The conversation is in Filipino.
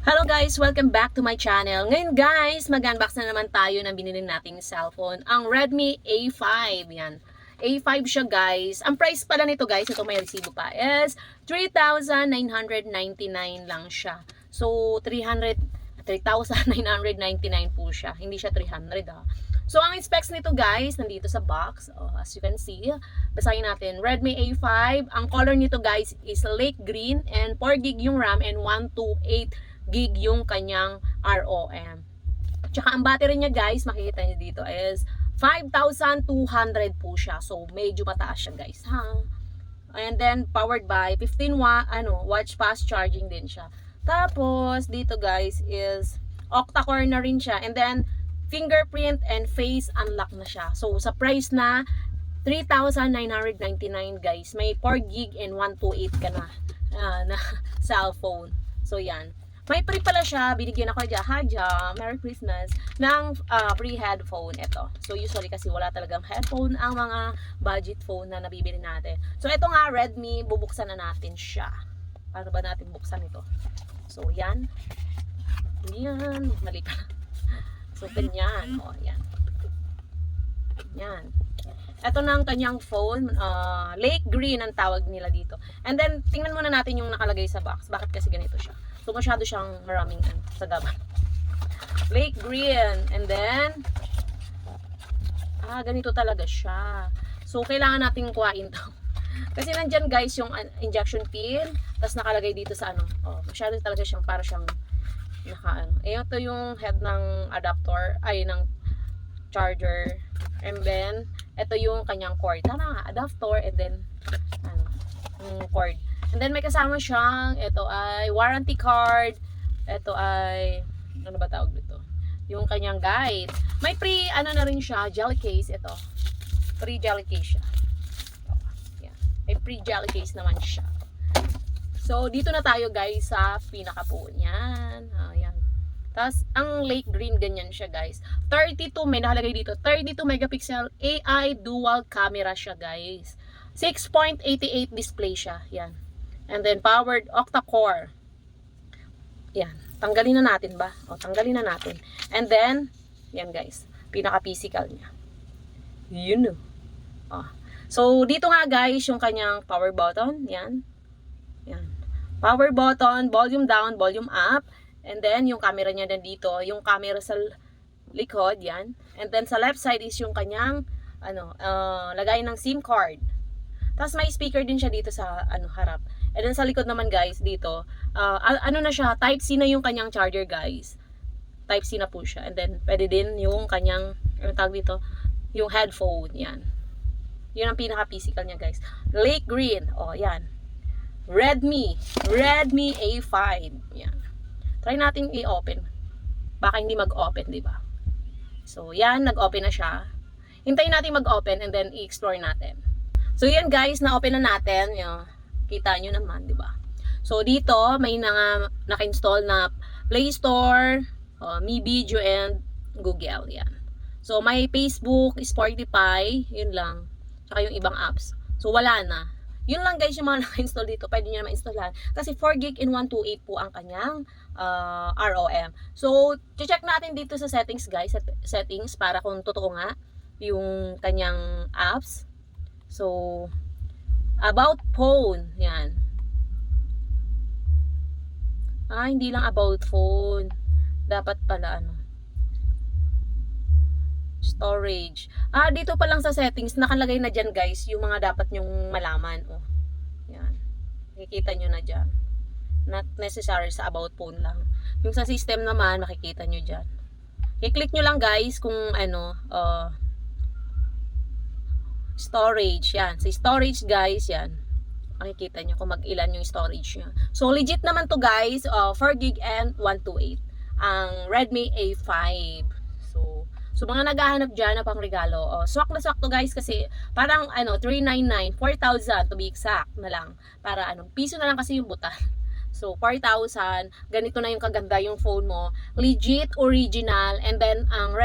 Hello guys! Welcome back to my channel. Ngayon guys, mag-unbox na naman tayo ng binili nating cellphone. Ang Redmi A5. Yan. A5 siya guys. Ang price pala nito guys, ito may resibo pa, is 3,999 lang siya. So, 3,999 po siya. Hindi siya 300 ha. So, ang specs nito guys, nandito sa box. Oh, as you can see, basahin natin. Redmi A5. Ang color nito guys is lake green and 4GB yung RAM and 128GB yung kanyang ROM. Tsaka ang battery niya guys, makikita niyo dito is 5,200 po siya. So, medyo mataas siya guys. Ha? And then, powered by 15 watch fast charging din siya. Tapos, dito guys is octa-core na rin siya. And then, fingerprint and face unlock na siya. So, sa price na 3,999 guys, may 4GB and 128 ka na, na cellphone. So, yan. May free pala siya, binigyan ako dyan, hadya, Merry Christmas, ng free headphone. Ito. So, usually kasi wala talagang headphone ang mga budget phone na nabibili natin. So, ito nga, Redmi, bubuksan na natin siya. Paano ba natin buksan ito? So, yan. Yan. Mali pa. So, ganyan. O, yan. Yan. Ito na ang kanyang phone. Lake green ang tawag nila dito. And then, tingnan muna natin yung nakalagay sa box. Bakit kasi ganito siya? So, masyado siyang maraming sagaban. Lake green. And then, ganito talaga siya. So, kailangan nating kuhain to. Kasi nandyan guys yung injection pin. Tapos nakalagay dito sa masyado talaga siyang para siyang ito yung head ng adapter, ng charger. And then, ito yung kanyang cord. Tama nga, adapter and then, cord. And then, may kasama siyang, ito ay warranty card. Ito ay, ano ba tawag dito? Yung kanyang guide. May pre, na rin siya, jelly case. Ito. Pre jelly case siya. Yan. May pre jelly case naman siya. So, dito na tayo guys sa pinaka po niyan. Ayan. Tapos, ang lake green, ganyan siya guys. 32, may nakalagay dito. 32 megapixel AI dual camera siya guys. 6.88 display siya. Yan. And then, powered octa-core. Yan. Tanggalin na natin ba? Tanggalin na natin. And then, yan guys. Pinaka-physical niya. Yun. So, dito nga guys, yung kanyang power button. Yan. Yan. Power button, volume down, volume up. And then, yung camera niya nandito. Yung camera sa likod, yan. And then, sa left side is yung kanyang, lagay ng SIM card. Tapos, may speaker din siya dito sa, harap. And then, sa likod naman, guys, dito, na siya, Type-C na yung kanyang charger, guys. Type-C na po siya. And then, pwede din yung kanyang, tawag dito, yung headphone, yan. Yun ang pinaka-physical niya, guys. Lake green, yan. Redmi A5. Yan. Try natin i-open. Baka hindi mag-open, di ba? So, yan, nag-open na siya. Hintayin natin mag-open and then i-explore natin. So, yan guys, na-open na natin. Yan. Kita nyo naman, di ba? So, dito, may naka-install na Play Store, Mi Video, and Google. Yan. So, may Facebook, Spotify, yun lang. Tsaka yung ibang apps. So, wala na. Yun lang guys yung mga naka-install dito. Pwede nyo naman installan. Kasi 4GB and 128 po ang kanyang ROM. So, check natin dito sa settings guys. Settings para kung totoo nga yung kanyang apps. So, about phone. Yan. Hindi lang about phone. Dapat pala storage. Dito pa lang sa settings, nakalagay na dyan guys, yung mga dapat nyong malaman. Yan. Makikita nyo na dyan. Not necessary sa about phone lang. Yung sa system naman, makikita nyo dyan. I-click nyo lang guys kung storage. Yan. Sa storage guys, yan. Makikita nyo kung mag-ilan yung storage nyo. So, legit naman to guys. 4GB and 128. Ang Redmi A5. So, mga naghahanap dyan na pang regalo, swak na swak to guys kasi parang 399, 4,000 to be exact na lang. Para piso na lang kasi yung buta. So, 4,000, ganito na yung kaganda yung phone mo. Legit, original, and then ang